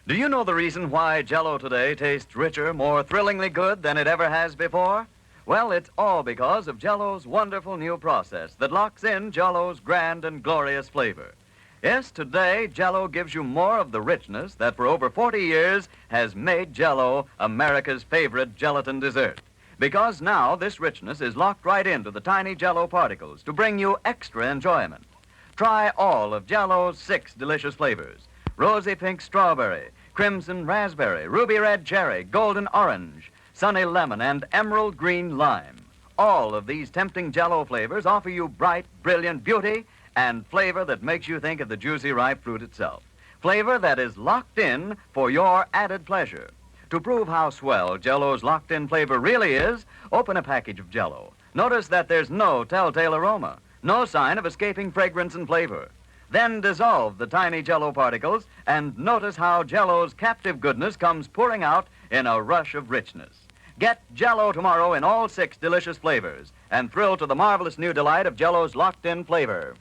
Do you know the reason why Jell-O today tastes richer, more thrillingly good than it ever has before? Well, it's all because of Jell-O's wonderful new process that locks in Jell-O's grand and glorious flavor. Yes, today, Jell-O gives you more of the richness that for over 40 years has made Jell-O America's favorite gelatin dessert. Because now this richness is locked right into the tiny Jell-O particles to bring you extra enjoyment. Try all of Jell-O's 6 delicious flavors: rosy pink strawberry, crimson raspberry, ruby red cherry, golden orange, sunny lemon, and emerald green lime. All of these tempting Jell-O flavors offer you bright, brilliant beauty and flavor that makes you think of the juicy, ripe fruit itself. Flavor that is locked in for your added pleasure. To prove how swell Jell-O's locked-in flavor really is, open a package of Jell-O. Notice that there's no telltale aroma, no sign of escaping fragrance and flavor. Then dissolve the tiny Jell-O particles and notice how Jell-O's captive goodness comes pouring out in a rush of richness. Get Jell-O tomorrow in all 6 delicious flavors and thrill to the marvelous new delight of Jell-O's locked-in flavor.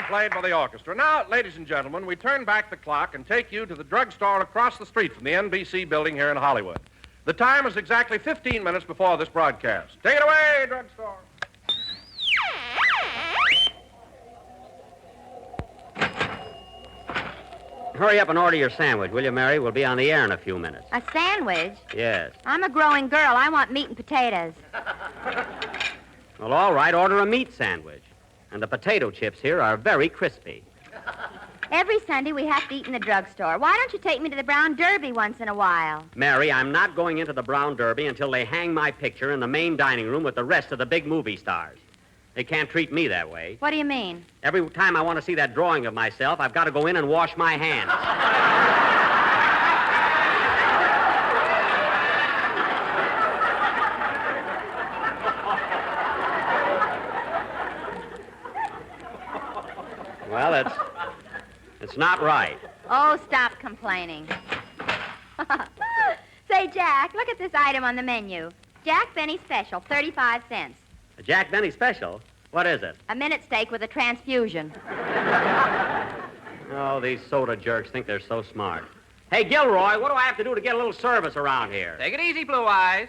Played by the orchestra. Now, ladies and gentlemen, we turn back the clock and take you to the drugstore across the street from the NBC building here in Hollywood. The time is exactly 15 minutes before this broadcast. Take it away, drugstore. Hurry up and order your sandwich, will you, Mary? We'll be on the air in a few minutes. A sandwich? Yes. I'm a growing girl. I want meat and potatoes. Well, all right, order a meat sandwich. And the potato chips here are very crispy. Every Sunday we have to eat in the drugstore. Why don't you take me to the Brown Derby once in a while? Mary, I'm not going into the Brown Derby until they hang my picture in the main dining room with the rest of the big movie stars. They can't treat me that way. What do you mean? Every time I want to see that drawing of myself, I've got to go in and wash my hands. Well, it's not right. Oh, stop complaining. Say, Jack, look at this item on the menu. Jack Benny Special, 35 cents. A Jack Benny Special? What is it? A minute steak with a transfusion. Oh, these soda jerks think they're so smart. Hey, Gilroy, what do I have to do to get a little service around here? Take it easy, Blue Eyes.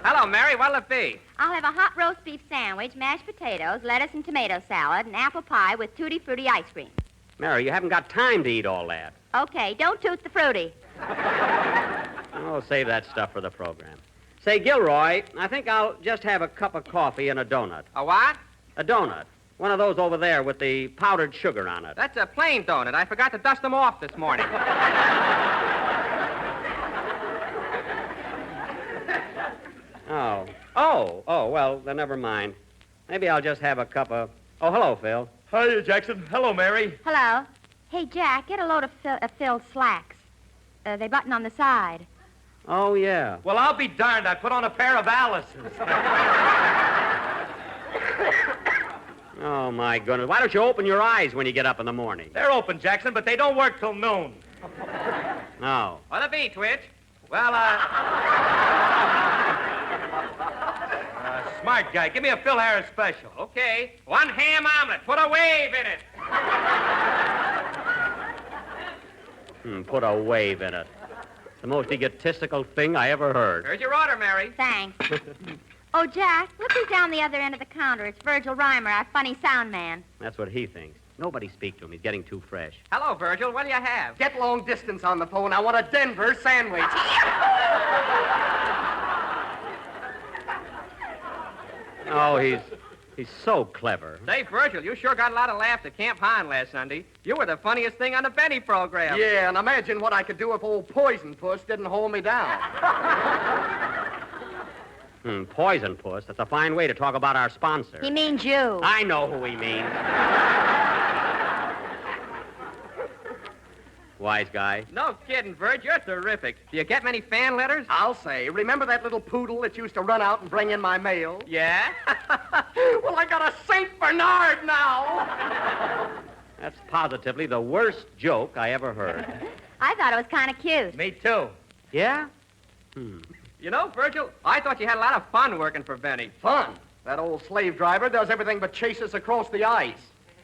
Hello, Mary. What'll it be? I'll have a hot roast beef sandwich, mashed potatoes, lettuce and tomato salad, and apple pie with tutti frutti ice cream. Mary, you haven't got time to eat all that. Okay, don't toot the fruity. Oh, save that stuff for the program. Say, Gilroy, I think I'll just have a cup of coffee and a donut. A what? A donut. One of those over there with the powdered sugar on it. That's a plain donut. I forgot to dust them off this morning. Oh, well, then never mind. Maybe I'll just have a cup of... Oh, hello, Phil. Hi, Jackson. Hello, Mary. Hello. Hey, Jack, get a load of Phil's slacks. They button on the side. Oh, yeah. Well, I'll be darned. I put on a pair of Alice's. Oh, my goodness. Why don't you open your eyes when you get up in the morning? They're open, Jackson, but they don't work till noon. No. What'll it be, Twitch? Well, smart guy. Give me a Phil Harris special. Okay. 1 ham omelet. Put a wave in it. Put a wave in it. It's the most egotistical thing I ever heard. Here's your order, Mary. Thanks. Oh, Jack, look who's down the other end of the counter. It's Virgil Reimer, our funny sound man. That's what he thinks. Nobody speak to him. He's getting too fresh. Hello, Virgil. What do you have? Get long distance on the phone. I want a Denver sandwich. Oh, he's so clever. Say, Virgil, you sure got a lot of laughs at Camp Hahn last Sunday. You were the funniest thing on the Benny program. Yeah, and imagine what I could do if old Poison Puss didn't hold me down. Poison Puss. That's a fine way to talk about our sponsor. He means you. I know who he means. Wise guy. No kidding, Verge. You're terrific. Do you get many fan letters? I'll say. Remember that little poodle that used to run out and bring in my mail? Yeah? Well, I got a St. Bernard now. That's positively the worst joke I ever heard. I thought it was kind of cute. Me too. Yeah? You know, Virgil, I thought you had a lot of fun working for Benny. Fun. That old slave driver does everything but chase us across the ice.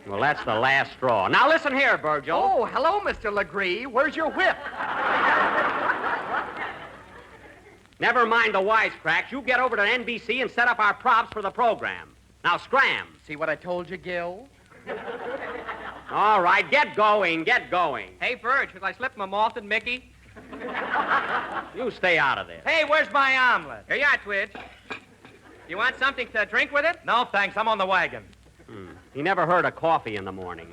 Well, that's the last straw. Now listen here, Virgil. Oh, hello, Mr. Legree. Where's your whip? Never mind the wisecracks. You get over to NBC and set up our props for the program. Now scram. See what I told you, Gil? All right, get going, get going. Hey, Verge, should I slip my malted Mickey? You stay out of this. Hey, where's my omelet? Here you are, Twitch. You want something to drink with it? No, thanks. I'm on the wagon. He never heard of coffee in the morning.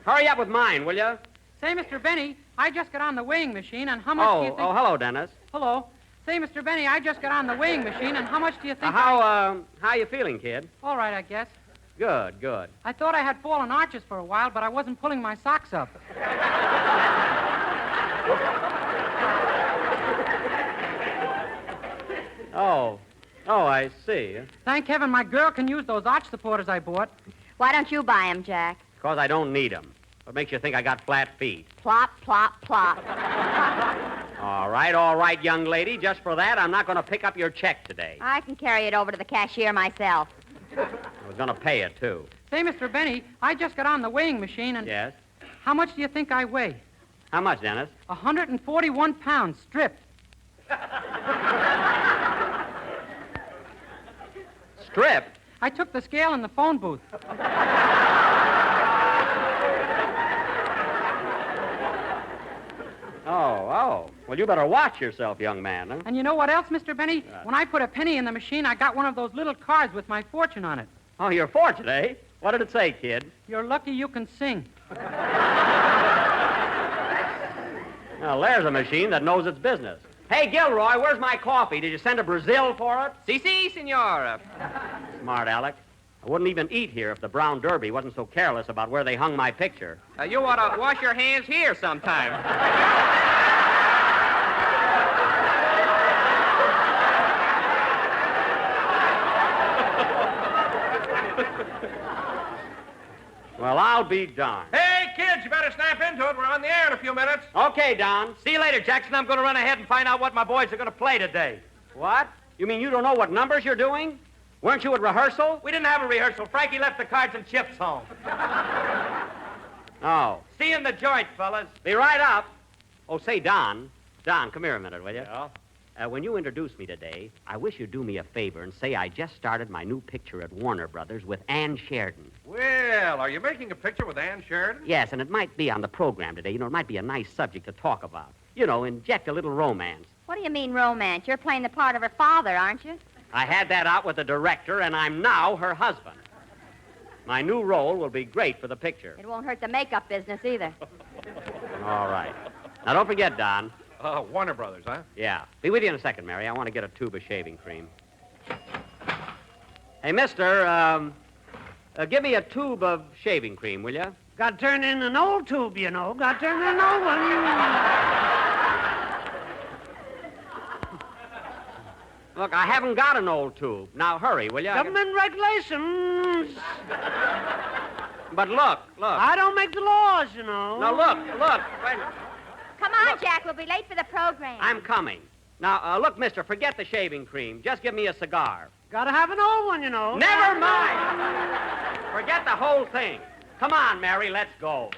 Hurry up with mine, will you? Say, Mr. Benny, I just got on the weighing machine, and how much do you think... Oh, hello, Dennis. Hello. Say, Mr. Benny, I just got on the weighing machine, and how much do you think... How you feeling, kid? All right, I guess. Good, good. I thought I had fallen arches for a while, but I wasn't pulling my socks up. Oh, I see. Thank heaven my girl can use those arch supporters I bought. Why don't you buy 'em, Jack? Because I don't need them. What makes you think I got flat feet? Plop, plop, plop. All right, young lady. Just for that, I'm not going to pick up your check today. I can carry it over to the cashier myself. I was going to pay it, too. Say, Mr. Benny, I just got on the weighing machine, and... Yes? How much do you think I weigh? How much, Dennis? 141 pounds, stripped. Stripped? I took the scale in the phone booth. Oh. Well, you better watch yourself, young man, huh? And you know what else, Mr. Benny? When I put a penny in the machine, I got one of those little cards with my fortune on it. Oh, you're fortunate, eh? What did it say, kid? You're lucky you can sing. Well, there's a machine that knows its business. Hey, Gilroy, where's my coffee? Did you send to Brazil for it? Si, senora. Smart Alec. I wouldn't even eat here if the Brown Derby wasn't so careless about where they hung my picture. You ought to wash your hands here sometime. Well, I'll be darned. Hey, kids, you better snap into it. We're on the air in a few minutes. Okay, Don. See you later, Jackson. I'm going to run ahead and find out what my boys are going to play today. What? You mean you don't know what numbers you're doing? Weren't you at rehearsal? We didn't have a rehearsal. Frankie left the cards and chips home. Oh. See you in the joint, fellas. Be right up. Oh, say, Don. Don, come here a minute, will you? Yeah? When you introduce me today, I wish you'd do me a favor and say I just started my new picture at Warner Brothers with Ann Sheridan. Well, are you making a picture with Ann Sheridan? Yes, and it might be on the program today. You know, it might be a nice subject to talk about. You know, inject a little romance. What do you mean, romance? You're playing the part of her father, aren't you? I had that out with the director, and I'm now her husband. My new role will be great for the picture. It won't hurt the makeup business either. All right. Now, don't forget, Don. Warner Brothers, huh? Yeah. Be with you in a second, Mary. I want to get a tube of shaving cream. Hey, mister, give me a tube of shaving cream, will you? Got to turn in an old tube, you know. Got to turn in an old one. Look, I haven't got an old tube. Now, hurry, will you? Government regulations. But look. I don't make the laws, you know. No, look. Wait. Come on, Jack. We'll be late for the program. I'm coming. Now, look, mister, forget the shaving cream. Just give me a cigar. Got to have an old one, you know. Never mind. Forget the whole thing. Come on, Mary, let's go.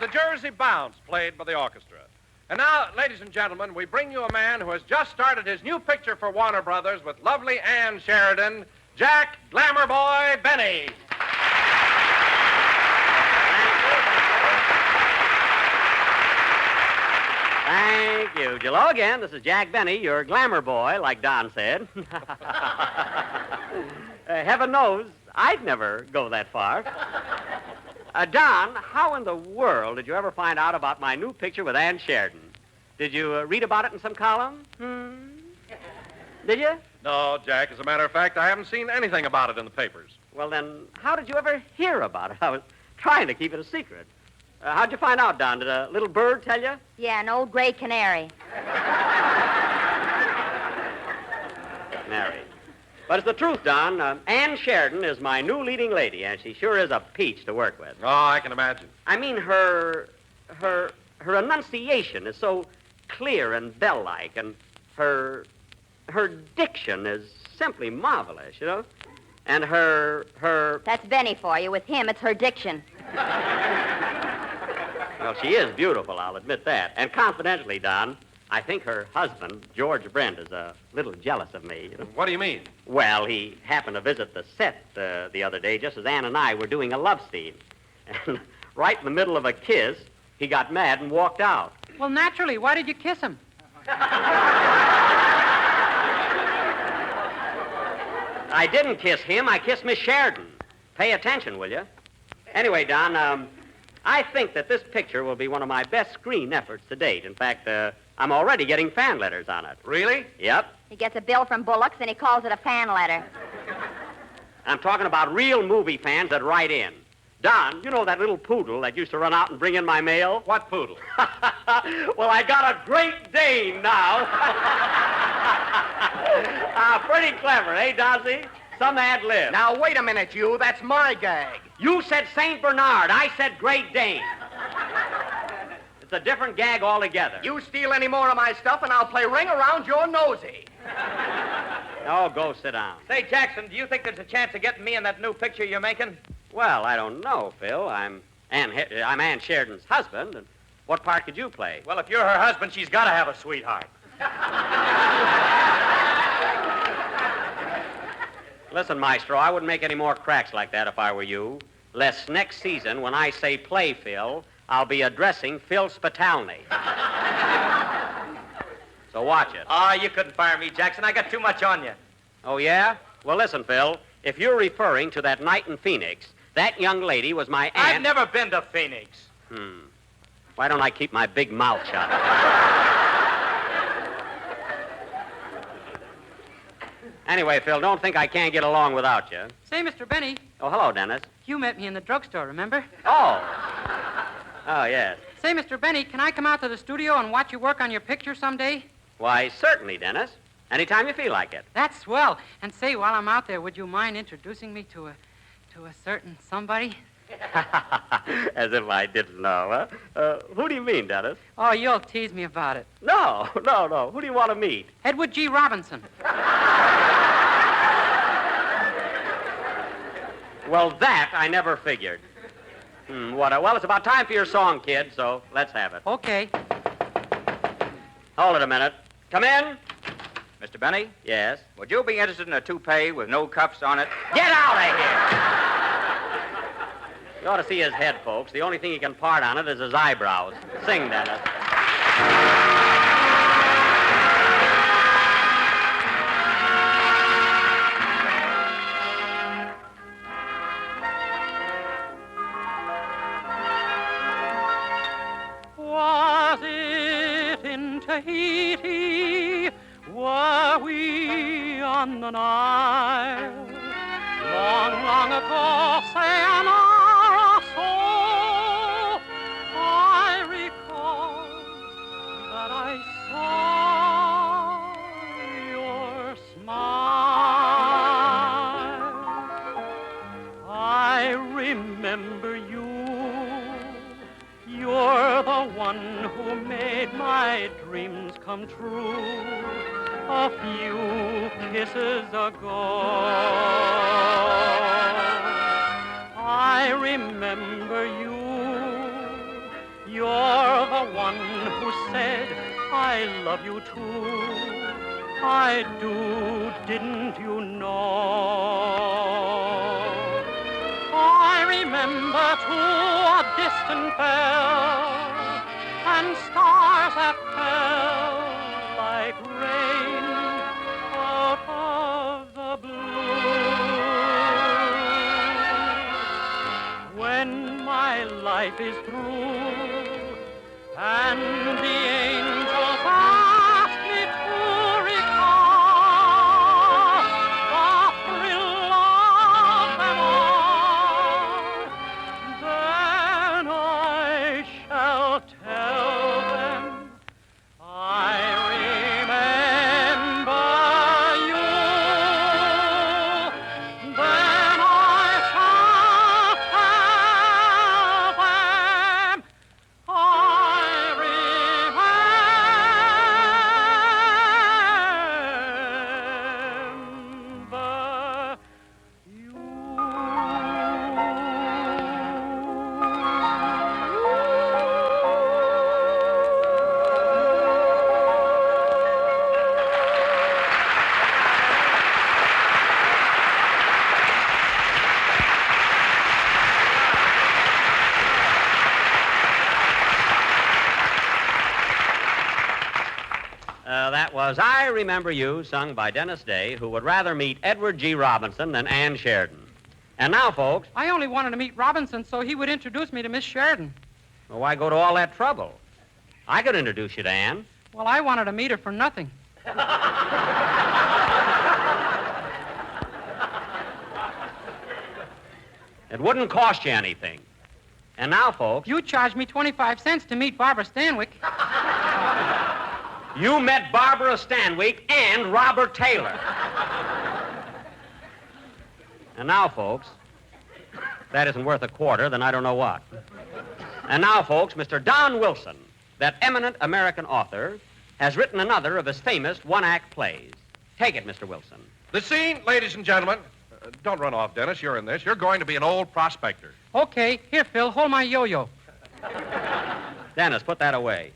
the Jersey Bounce, played by the orchestra. And now, ladies and gentlemen, we bring you a man who has just started his new picture for Warner Brothers with lovely Ann Sheridan, Jack Glamour Boy Benny. Thank you. Hello again. This is Jack Benny, your glamour boy, like Don said. Heaven knows I'd never go that far. Don, how in the world did you ever find out about my new picture with Ann Sheridan? Did you read about it in some column? Did you? No, Jack, as a matter of fact, I haven't seen anything about it in the papers. Well, then, how did you ever hear about it? I was trying to keep it a secret. How'd you find out, Don? Did a little bird tell you? Yeah, an old gray canary. Canary. But it's the truth, Don. Ann Sheridan is my new leading lady, and she sure is a peach to work with. Oh, I can imagine. I mean, her enunciation is so clear and bell-like, and her diction is simply marvelous, you know? And her... That's Benny for you. With him, it's her diction. Well, she is beautiful, I'll admit that. And confidentially, Don, I think her husband, George Brent, is a little jealous of me. You know? What do you mean? Well, he happened to visit the set the other day just as Ann and I were doing a love scene. And right in the middle of a kiss, he got mad and walked out. Well, naturally. Why did you kiss him? I didn't kiss him. I kissed Miss Sheridan. Pay attention, will you? Anyway, Don, I think that this picture will be one of my best screen efforts to date. In fact, I'm already getting fan letters on it. Really? Yep. He gets a bill from Bullock's and he calls it a fan letter. I'm talking about real movie fans that write in. Don, you know that little poodle that used to run out and bring in my mail? What poodle? Well, I got a Great Dane now. Pretty clever, eh, Dossie? Some ad lib. Now, wait a minute, you. That's my gag. You said St. Bernard. I said Great Dane. It's a different gag altogether. You steal any more of my stuff, and I'll play ring around your nosy. Oh, go sit down. Say, Jackson, do you think there's a chance of getting me in that new picture you're making? Well, I don't know, Phil. I'm Ann Sheridan's husband, and what part could you play? Well, if you're her husband, she's got to have a sweetheart. Listen, Maestro, I wouldn't make any more cracks like that if I were you. Lest next season, when I say play Phil, I'll be addressing Phil Spitalny. So watch it. Ah, you couldn't fire me, Jackson. I got too much on you. Oh, yeah? Well, listen, Phil. If you're referring to that night in Phoenix, that young lady was my aunt... I've never been to Phoenix. Why don't I keep my big mouth shut? Anyway, Phil, don't think I can't get along without you. Say, Mr. Benny, Oh, hello, Dennis. you met me in the drugstore, remember? Oh, yes. Say, Mr. Benny, can I come out to the studio and watch you work on your picture someday? Why, certainly, Dennis. Anytime you feel like it. That's swell. And say, while I'm out there, would you mind introducing me to a certain somebody? As if I didn't know, huh? Who do you mean, Dennis? Oh, you'll tease me about it. No. Who do you want to meet? Edward G. Robinson. Well, that I never figured. Well, it's about time for your song, kid, so let's have it. Okay. Hold it a minute. Come in. Mr. Benny, Yes. would you be interested in a toupee with no cuffs on it? Get out of here! You ought to see his head, folks. The only thing he can part on it is his eyebrows. Sing, Dennis. Was it in Tahiti? Were we on the Nile? Long, long ago, sayonara, so I recall that I saw your smile. I remember you. You're the one who made my dreams come true a few kisses ago. I remember you. love you too. I do, didn't you know? I remember too a distant bell and stars that fell like rain out of the blue. When my life is through and the angels ask me to recall the thrill of them all, then I shall tell them I remember you. Then I shall tell them I remember you. That was I Remember You, sung by Dennis Day, who would rather meet Edward G. Robinson than Ann Sheridan. And now, folks, I only wanted to meet Robinson so he would introduce me to Miss Sheridan. well, why go to all that trouble? I could introduce you to Ann. Well, I wanted to meet her for nothing. It wouldn't cost you anything. And now, folks, You charged me 25 cents to meet Barbara Stanwyck. you met Barbara Stanwyck and Robert Taylor. And now, folks, that isn't worth a quarter, then I don't know what. And now, folks, Mr. Don Wilson, that eminent American author, has written another of his famous one-act plays. Take it, Mr. Wilson. The scene, ladies and gentlemen. Don't run off, Dennis. You're in this. You're going to be an old prospector. Okay, here, Phil, hold my yo-yo. Dennis, put that away.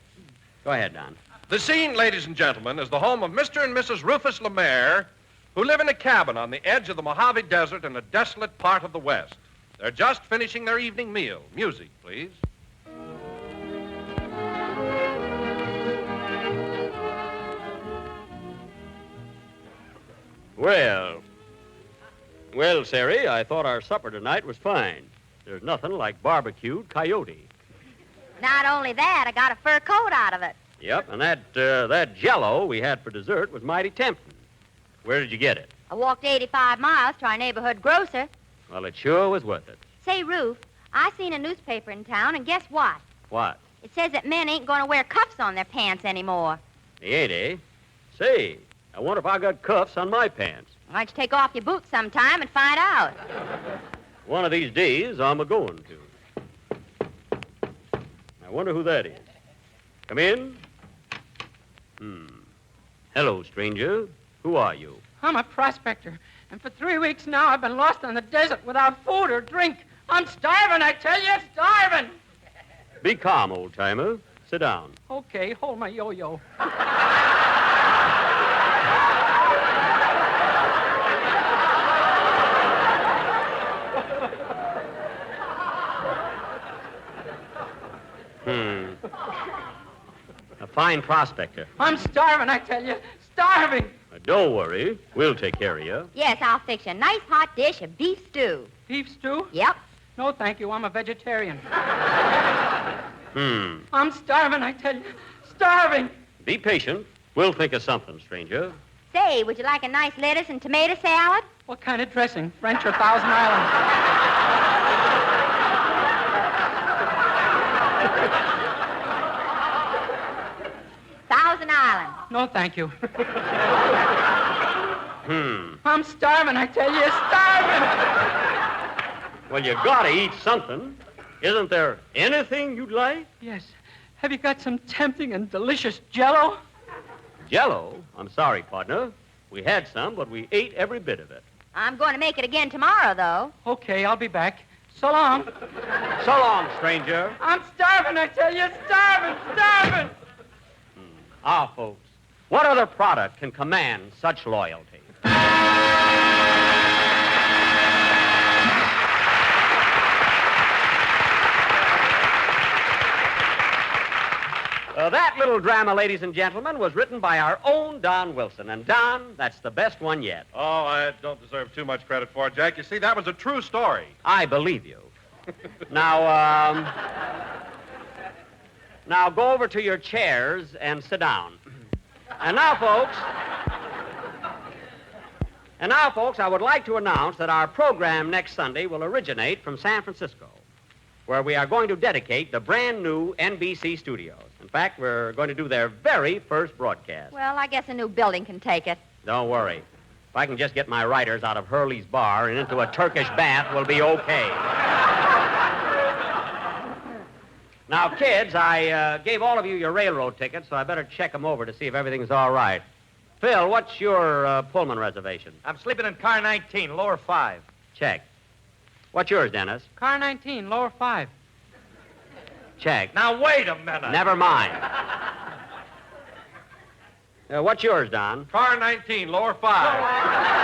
Go ahead, Don. The scene, ladies and gentlemen, is the home of Mr. and Mrs. Rufus Lemaire, who live in a cabin on the edge of the Mojave Desert in a desolate part of the West. They're just finishing their evening meal. Music, please. Well, Sari, I thought our supper tonight was fine. There's nothing like barbecued coyote. Not only that, I got a fur coat out of it. Yep, and that Jell-O we had for dessert was mighty tempting. Where did you get it? I walked 85 miles to our neighborhood grocer. Well, it sure was worth it. Say, Ruth, I seen a newspaper in town, and guess what? What? It says that men ain't going to wear cuffs on their pants anymore. They ain't, eh? Say, I wonder if I got cuffs on my pants. Why don't you take off your boots sometime and find out? One of these days, I'm a-going to. I wonder who that is. Come in. Hello, stranger. Who are you? I'm a prospector, and for 3 weeks now I've been lost in the desert without food or drink. I'm starving, I tell you, starving. Be calm, old-timer. Sit down. Okay, hold my yo-yo. A fine prospector. I'm starving, I tell you, starving. Don't worry. We'll take care of you. Yes, I'll fix you a nice hot dish of beef stew. Beef stew? Yep. No, thank you, I'm a vegetarian. I'm starving, I tell you, starving. Be patient. We'll think of something, stranger. Say, would you like a nice lettuce and tomato salad? What kind of dressing, French or Thousand Island? Thousand Island. No, thank you. I'm starving, I tell you, starving. Well, you gotta eat something. Isn't there anything you'd like? Yes. Have you got some tempting and delicious Jell-O? Jell-O? I'm sorry, partner. We had some, but we ate every bit of it. I'm going to make it again tomorrow, though. Okay, I'll be back. So long. So long, stranger. I'm starving, I tell you, starving, starving. Ah, folks, What other product can command such loyalty? That little drama, ladies and gentlemen, was written by our own Don Wilson. And, Don, that's the best one yet. Oh, I don't deserve too much credit for it, Jack. You see, that was a true story. I believe you. Now go over to your chairs and sit down. And now, folks, I would like to announce that our program next Sunday will originate from San Francisco, where we are going to dedicate the brand new NBC studios. In fact, we're going to do their very first broadcast. Well, I guess a new building can take it. Don't worry. If I can just get my writers out of Hurley's bar and into a Turkish bath, we'll be okay. Now, kids, I gave all of you your railroad tickets, so I better check them over to see if everything's all right. Phil, what's your Pullman reservation? I'm sleeping in car 19, lower 5. Check. What's yours, Dennis? Car 19, lower 5. Check. Now, wait a minute. Never mind. What's yours, Don? Car 19, lower 5.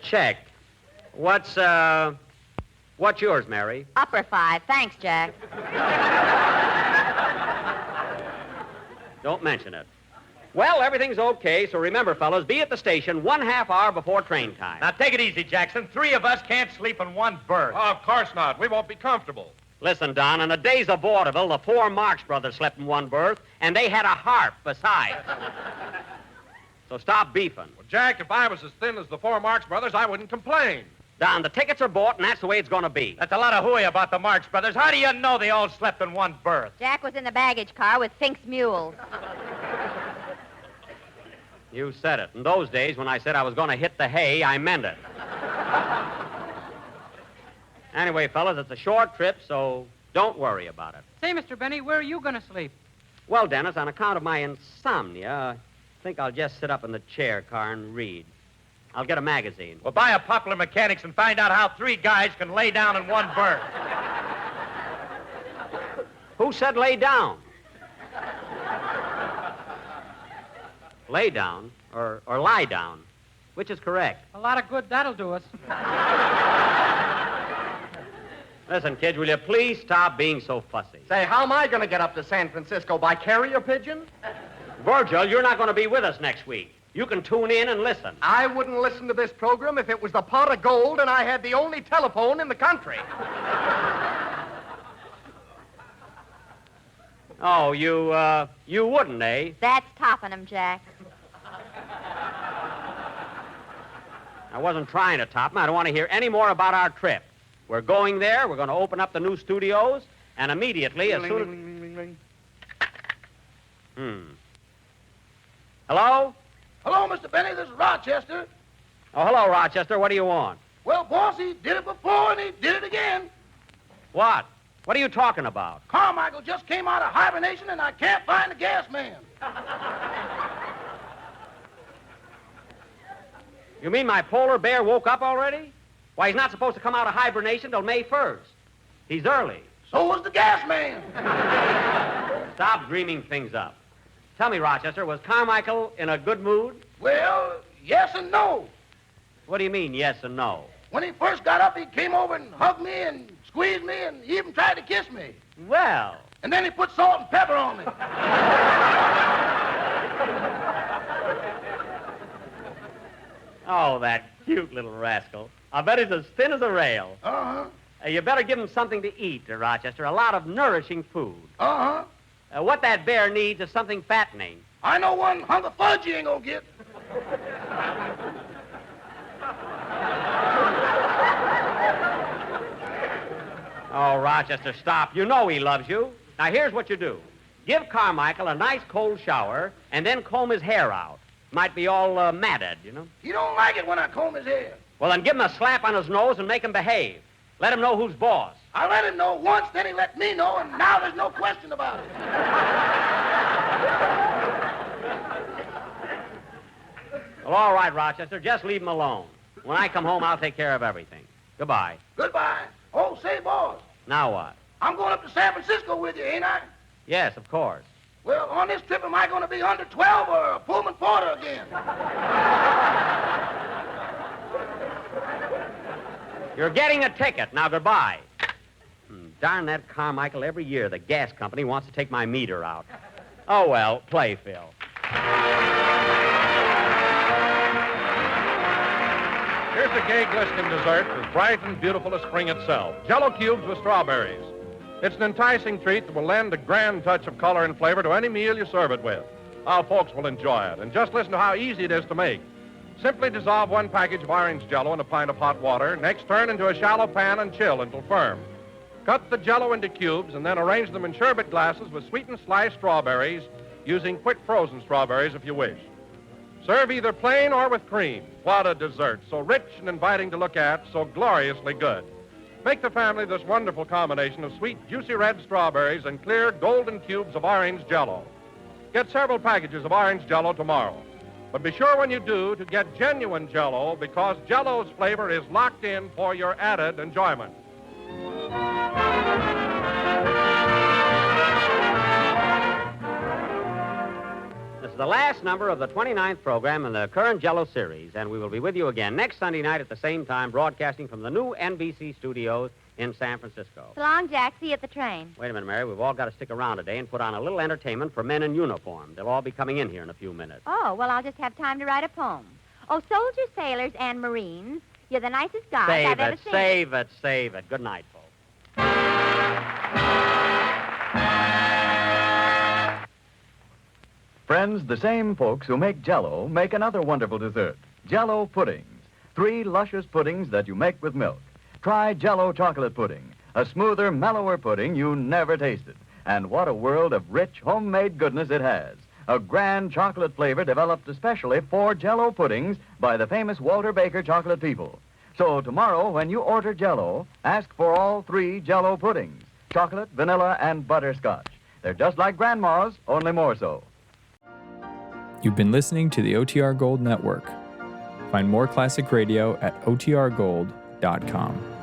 Check. What's yours, Mary? Upper 5. Thanks, Jack. Don't mention it. Well, everything's okay, so remember, fellows, be at the station 1/2 hour before train time. Now, take it easy, Jackson. 3 of us can't sleep in one berth. Oh, of course not. We won't be comfortable. Listen, Don, in the days of vaudeville, the 4 Marx brothers slept in one berth, and they had a harp besides. So stop beefing. Well, Jack, if I was as thin as the 4 Marx brothers, I wouldn't complain. Don, the tickets are bought, and that's the way it's going to be. That's a lot of hooey about the Marx brothers. How do you know they all slept in one berth? Jack was in the baggage car with Fink's mules. You said it. In those days, when I said I was going to hit the hay, I meant it. Anyway, fellas, it's a short trip, so don't worry about it. Say, Mr. Benny, where are you going to sleep? Well, Dennis, on account of my insomnia, I think I'll just sit up in the chair car and read. I'll get a magazine. Well, buy a Popular Mechanics and find out how 3 guys can lay down in one berth. Who said lay down? Lay down or lie down? Which is correct? A lot of good that'll do us. Listen, kids, will you please stop being so fussy? Say, how am I going to get up to San Francisco? By carrier pigeon? Virgil, you're not going to be with us next week. You can tune in and listen. I wouldn't listen to this program if it was the pot of gold and I had the only telephone in the country. Oh, you wouldn't, eh? That's topping him, Jack. I wasn't trying to top him. I don't want to hear any more about our trip. We're going there. We're going to open up the new studios, and immediately, as soon as... Hello? Hello, Mr. Benny. This is Rochester. Oh, hello, Rochester. What do you want? Well, boss, he did it before and he did it again. What? What are you talking about? Carmichael just came out of hibernation and I can't find the gas man. You mean my polar bear woke up already? Why, he's not supposed to come out of hibernation till May 1st. He's early. So was the gas man. Stop dreaming things up. Tell me, Rochester, was Carmichael in a good mood? Well, yes and no. What do you mean, yes and no? When he first got up, he came over and hugged me and squeezed me and he even tried to kiss me. Well. And then he put salt and pepper on me. Oh, that cute little rascal. I bet he's as thin as a rail. Uh-huh. You better give him something to eat, Rochester. A lot of nourishing food. Uh-huh. What that bear needs is something fattening. I know one hunk of fudge he ain't gonna get. Oh, Rochester, stop. You know he loves you. Now, here's what you do. Give Carmichael a nice cold shower and then comb his hair out. Might be all matted, you know. He don't like it when I comb his hair. Well, then give him a slap on his nose and make him behave. Let him know who's boss. I let him know once, then he let me know, and now there's no question about it. Well, all right, Rochester. Just leave him alone. When I come home, I'll take care of everything. Goodbye. Goodbye. Oh, say, boss. Now what? I'm going up to San Francisco with you, ain't I? Yes, of course. Well, on this trip, am I going to be under 12 or a Pullman Porter again? You're getting a ticket. Now, goodbye. Darn that Carmichael. Every year the gas company wants to take my meter out. Oh, well, play, Phil. Here's a gay glistening dessert as bright and beautiful as spring itself. Jello cubes with strawberries. It's an enticing treat that will lend a grand touch of color and flavor to any meal you serve it with. Our folks will enjoy it. And just listen to how easy it is to make. Simply dissolve 1 package of orange Jello in a pint of hot water. Next, turn into a shallow pan and chill until firm. Cut the Jello into cubes and then arrange them in sherbet glasses with sweetened sliced strawberries, using quick frozen strawberries if you wish. Serve either plain or with cream. What a dessert. So rich and inviting to look at, so gloriously good. Make the family this wonderful combination of sweet, juicy red strawberries and clear, golden cubes of orange Jello. Get several packages of orange Jello tomorrow. But be sure when you do to get genuine Jello, because Jello's flavor is locked in for your added enjoyment. This is the last number of the 29th program in the current Jello series, and we will be with you again next Sunday night at the same time, broadcasting from the new NBC studios in San Francisco. So long, Jack. See you at the train. Wait a minute, Mary. We've all got to stick around today and put on a little entertainment for men in uniform. They'll all be coming in here in a few minutes. Oh, well, I'll just have time to write a poem. Oh, soldiers, sailors, and Marines, you're the nicest guys I've ever seen. Save it. Good night, folks. Friends, the same folks who make Jello make another wonderful dessert, Jello puddings. 3 luscious puddings that you make with milk. Try Jello chocolate pudding, a smoother, mellower pudding you never tasted. And what a world of rich, homemade goodness it has. A grand chocolate flavor developed especially for Jello puddings by the famous Walter Baker chocolate people. So tomorrow, when you order Jello, ask for all 3 Jello puddings, chocolate, vanilla, and butterscotch. They're just like Grandma's, only more so. You've been listening to the OTR Gold Network. Find more classic radio at otrgold.com.